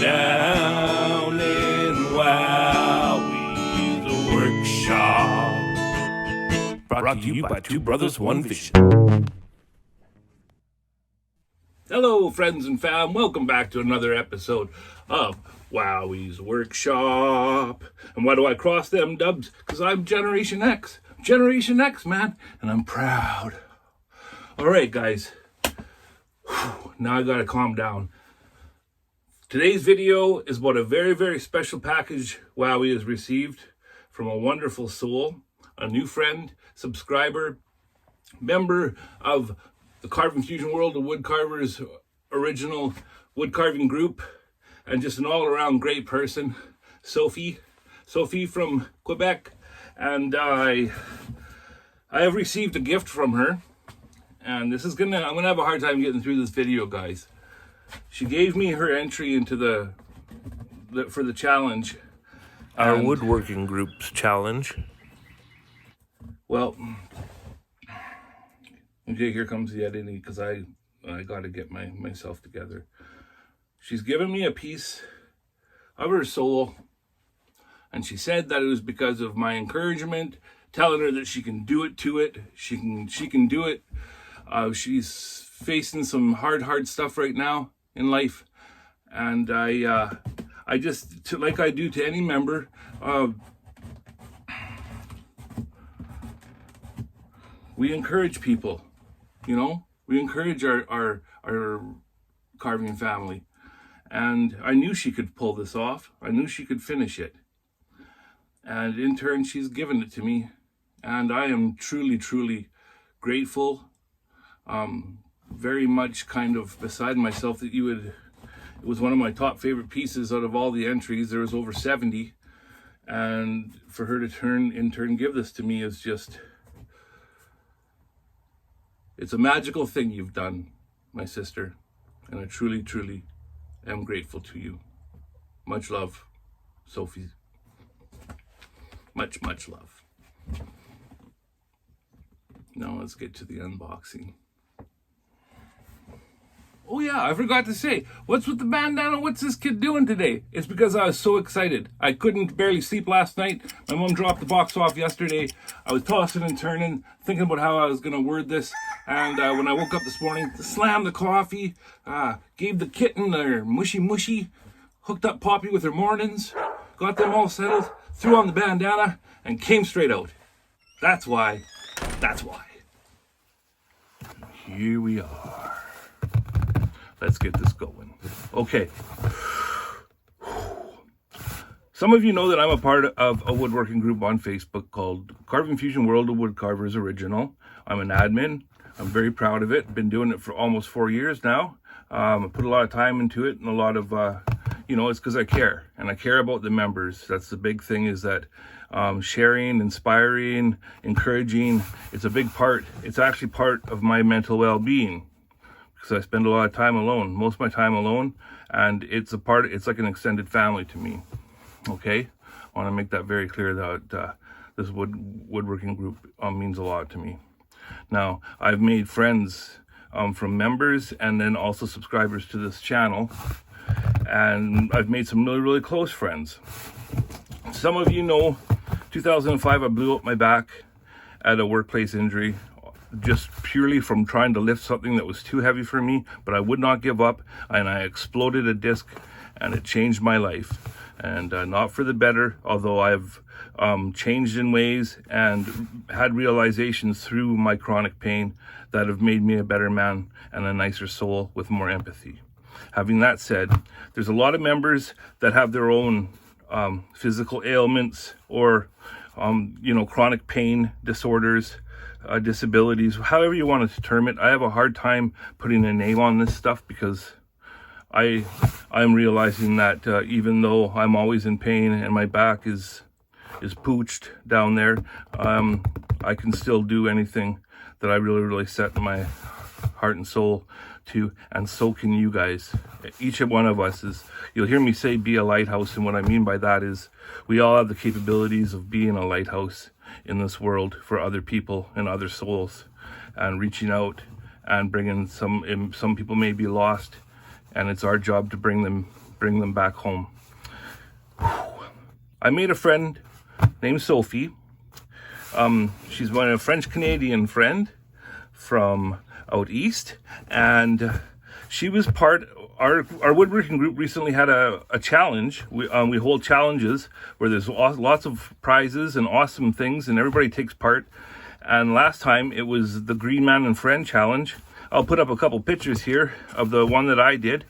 down in Wowwy'z workshop. Brought to you by Two Brothers, One Vision. Hello, friends and fam. Welcome back to another episode of Wowwy'z Workshop. And why do I cross them dubs? Because I'm Generation X. Generation X, man. And I'm proud. All right, guys. Now I gotta calm down. Today's video is about a very, very special package Wowwy has received from a wonderful soul, a new friend, subscriber, member of the Carving Fusion World of Woodcarvers original woodcarving group, and just an all-around great person, Sophie from Quebec. And I have received a gift from her, and I'm gonna have a hard time getting through this video, guys. She gave me her entry into for the challenge, our woodworking group's challenge. Well, okay, here comes the editing, because I got to get myself together. She's given me a piece of her soul, and she said that it was because of my encouragement, telling her that she can do it to it. She can do it. She's facing some hard stuff right now in life, and I just, like I do to any member, we encourage people. You know, we encourage our carving family. And I knew she could pull this off. I knew she could finish it. And in turn, she's given it to me. And I am truly, truly grateful. Very much kind of beside myself that it was one of my top favorite pieces out of all the entries. There was over 70. And for her to in turn give this to me is just... It's a magical thing you've done, my sister, and I truly, truly am grateful to you. Much love, Sophie. Much, much love. Now let's get to the unboxing. Oh yeah, I forgot to say, what's with the bandana? What's this kid doing today? It's because I was so excited. I couldn't barely sleep last night. My mom dropped the box off yesterday. I was tossing and turning, thinking about how I was going to word this. And when I woke up this morning, slammed the coffee, gave the kitten their mushy, hooked up Poppy with her mornings, got them all settled, threw on the bandana, and came straight out. That's why. Here we are. Let's get this going. Okay. Some of you know that I'm a part of a woodworking group on Facebook called Carving Fusion World of Woodcarvers Original. I'm an admin. I'm very proud of it. Been doing it for almost 4 years now. I put a lot of time into it, and a lot of, it's because I care. And I care about the members. That's the big thing, is that sharing, inspiring, encouraging, it's a big part. It's actually part of my mental well-being, because I spend a lot of time alone, most of my time alone, and it's like an extended family to me. Okay, I want to make that very clear that this woodworking group means a lot to me. Now, I've made friends from members and then also subscribers to this channel, and I've made some really, really close friends. Some of you know, 2005, I blew up my back at a workplace injury, just purely from trying to lift something that was too heavy for me, but I would not give up, and I exploded a disc, and it changed my life. And not for the better, although I've changed in ways and had realizations through my chronic pain that have made me a better man and a nicer soul with more empathy. Having that said, there's a lot of members that have their own physical ailments or chronic pain disorders, disabilities, however you want to term it. I have a hard time putting a name on this stuff, because I'm realizing that even though I'm always in pain and my back is pooched down there, I can still do anything that I really, really set my heart and soul to, and so can you guys. Each one of us is, you'll hear me say be a lighthouse, and what I mean by that is we all have the capabilities of being a lighthouse in this world for other people and other souls, and reaching out and bringing some people may be lost, and it's our job to bring them bring them back home. I made a friend named Sophie. She's a French-Canadian friend from out east, and she was part. Our woodworking group recently had a challenge. We hold challenges where there's lots of prizes and awesome things, and everybody takes part. And last time it was the Green Man and Friend Challenge. I'll put up a couple pictures here of the one that I did.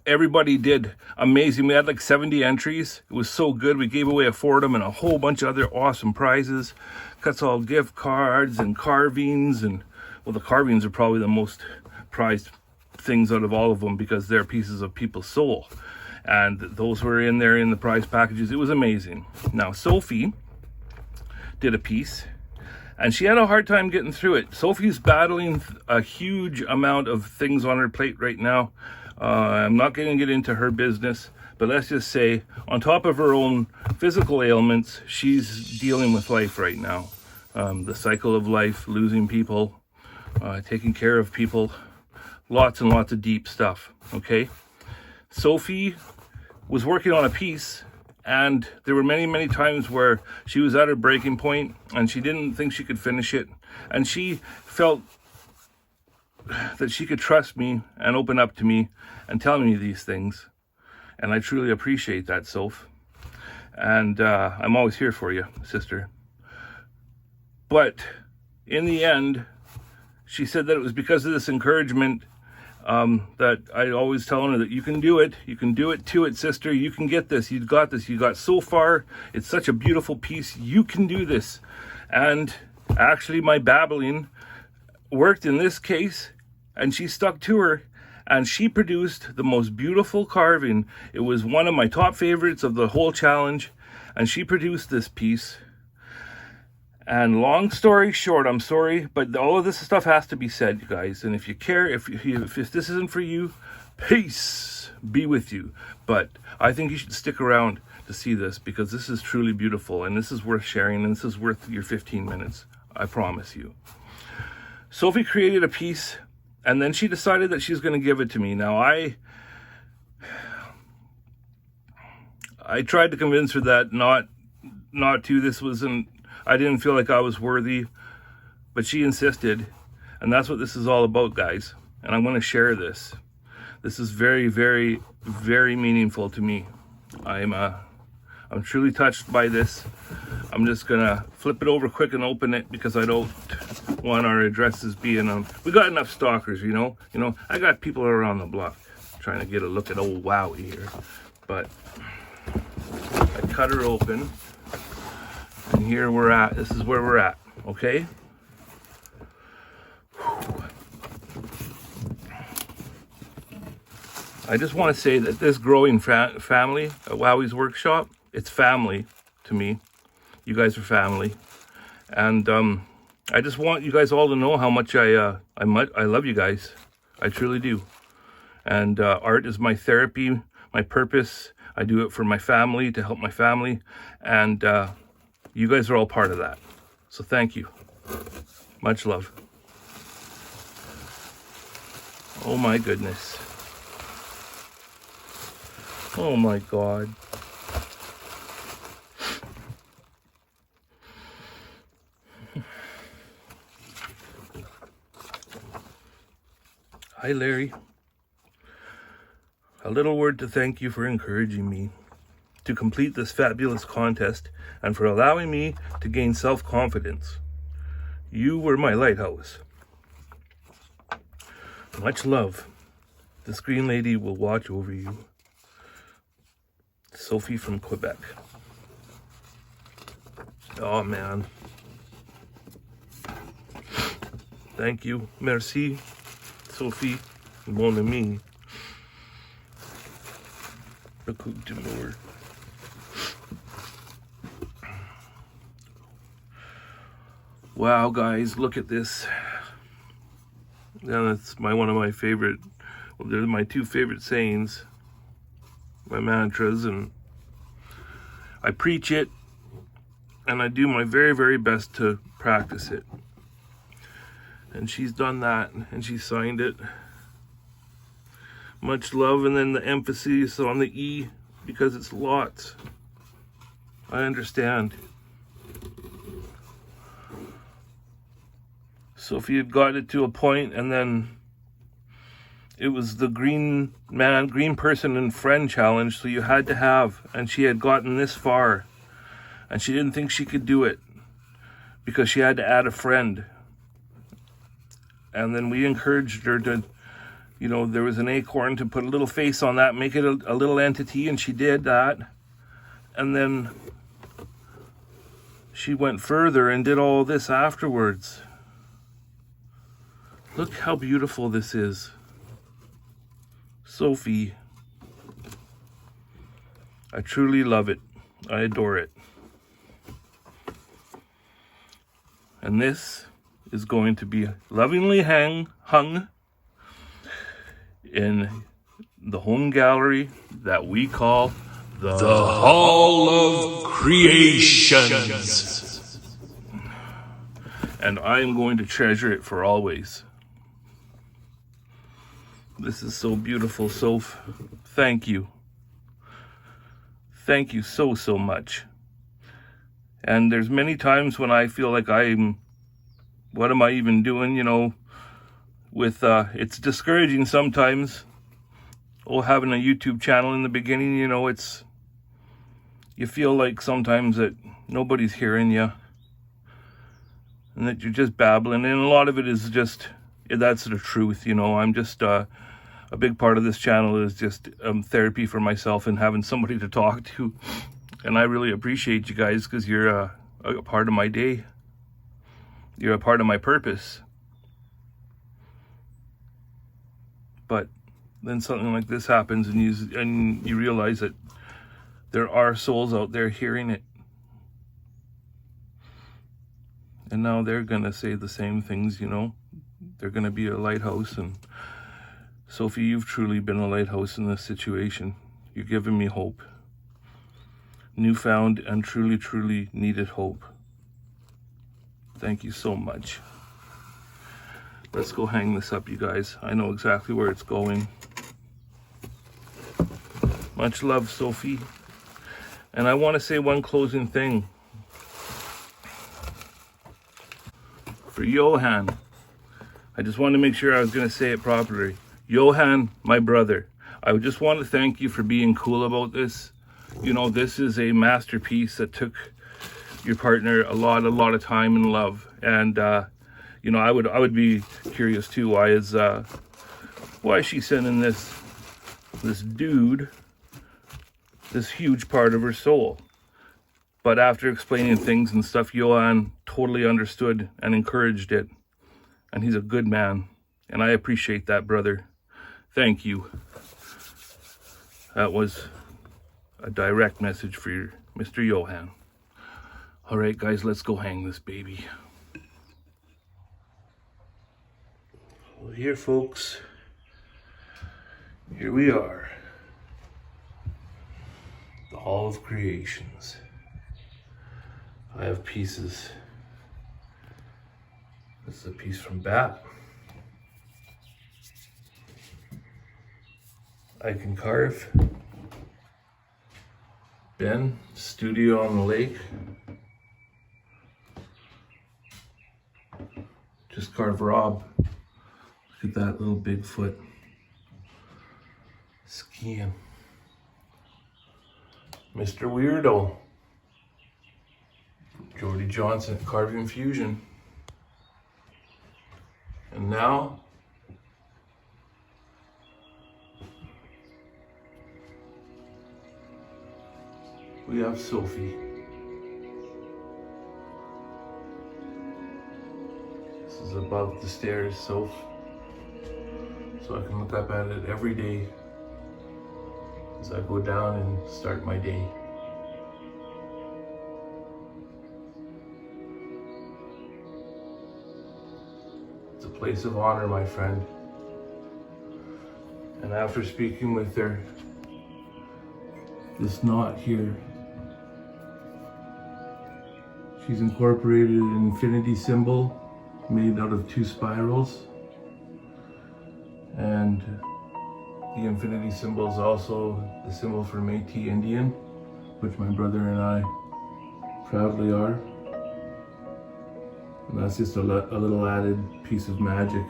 Everybody did amazing. We had like 70 entries. It was so good. We gave away a Fordham and a whole bunch of other awesome prizes. Cuts-all gift cards and carvings. And well, the carvings are probably the most prized things out of all of them because they're pieces of people's soul. And those were in there in the prize packages. It was amazing. Now, Sophie did a piece, and she had a hard time getting through it. Sophie's battling a huge amount of things on her plate right now. I'm not going to get into her business, but let's just say, on top of her own physical ailments, she's dealing with life right now. The cycle of life, losing people, taking care of people, lots and lots of deep stuff, okay? Sophie was working on a piece, and there were many, many times where she was at her breaking point, and she didn't think she could finish it, and she felt that she could trust me and open up to me and tell me these things. And I truly appreciate that, Soph. And I'm always here for you, sister. But in the end, she said that it was because of this encouragement that I always telling her that you can do it. You can do it to it, sister. You can get this. You've got this. You got so far. It's such a beautiful piece. You can do this. And actually, my babbling worked in this case, and she stuck to her, and she produced the most beautiful carving. It was one of my top favorites of the whole challenge, and she produced this piece. And long story short, I'm sorry, but all of this stuff has to be said, you guys. And if you care, if this isn't for you, peace be with you. But I think you should stick around to see this, because this is truly beautiful, and this is worth sharing, and this is worth your 15 minutes. I promise you. Sophie created a piece, and then she decided that she's going to give it to me. Now, I tried to convince her that not to. This wasn't, I didn't feel like I was worthy, but she insisted, and that's what this is all about, guys. And I'm going to share this. This is very, very, very meaningful to me. I'm truly touched by this. I'm just gonna flip it over quick and open it because I don't want our addresses being we got enough stalkers, you know. I got people around the block trying to get a look at old Wowwy here. But I cut her open, and here we're at. This is where we're at, okay? I just want to say that this growing family at Wowwy'z Workshop, it's family to me. You guys are family, and I just want you guys all to know how much I love you guys. I truly do. And art is my therapy, my purpose. I do it for my family, to help my family, and you guys are all part of that. So thank you. Much love. Oh my goodness. Oh my God. Hi, Larry. A little word to thank you for encouraging me to complete this fabulous contest and for allowing me to gain self-confidence. You were my lighthouse. Much love. This green lady will watch over you. Sophie from Quebec. Oh, man. Thank you. Merci. Sophie, mon ami. Le coup d'amour. Wow, guys, look at this. Yeah, that's one of my favorite. Well, they're my two favorite sayings, my mantras, and I preach it, and I do my very, very best to practice it. And she's done that, and she signed it. Much love, and then the emphasis on the E because it's lots. I understand. Sophie had got it to a point, and then it was the green person and friend challenge, so you had to have, and she had gotten this far, and she didn't think she could do it because she had to add a friend. And then we encouraged her to, there was an acorn, to put a little face on that, make it a little entity, and she did that. And then she went further and did all this afterwards. Look how beautiful this is. Sophie. I truly love it. I adore it. And this is going to be lovingly hung in the home gallery that we call the Hall of Creations. And I am going to treasure it for always. This is so beautiful, Soph. Thank you. Thank you so, so much. And there's many times when I feel like what am I even doing, it's discouraging sometimes. Having a YouTube channel in the beginning, you feel like sometimes that nobody's hearing you and that you're just babbling. And a lot of it is just, that's the truth, I'm just, a big part of this channel is just therapy for myself and having somebody to talk to. And I really appreciate you guys because you're a part of my day. You're a part of my purpose. But then something like this happens and you realize that there are souls out there hearing it. And now they're going to say the same things, They're going to be a lighthouse. And Sophie, you've truly been a lighthouse in this situation. You're giving me hope. Newfound and truly, truly needed hope. Thank you so much. Let's go hang this up, you guys. I know exactly where it's going. Much love, Sophie. And I want to say one closing thing. For Johan, I just wanted to make sure I was going to say it properly. Johan, my brother, I just want to thank you for being cool about this. This is a masterpiece that took your partner a lot of time and love. And, I would be curious too, why is she sending this dude, this huge part of her soul? But after explaining things and stuff, Johan totally understood and encouraged it. And he's a good man. And I appreciate that, brother. Thank you. That was a direct message for you, Mr. Johan. All right, guys, let's go hang this baby. Well, here, folks. Here we are. The Hall of Creations. I have pieces. This is a piece from Bat. I Can Carve. Ben, Studio on the Lake. Just carve Rob. Look at that little Bigfoot skiing. Mr. Weirdo. Jordy Johnson at Carving Fusion. And now we have Sophie. This is above the stairs, so I can look up at it every day as I go down and start my day. It's a place of honor, my friend. And after speaking with her, this knot here, she's incorporated an infinity symbol made out of 2 spirals. And The infinity symbol is also the symbol for Métis Indian, which my brother and I proudly are. And that's just a little added piece of magic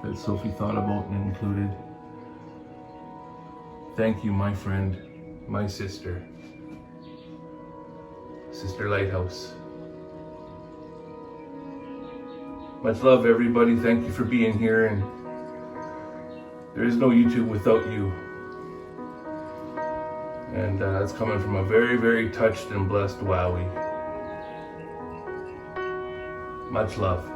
that Sophie thought about and included. Thank you, my friend, my sister, Sister Lighthouse. Much love, everybody. Thank you for being here, and there is no YouTube without you. And that's coming from a very, very touched and blessed Wowwy. Much love.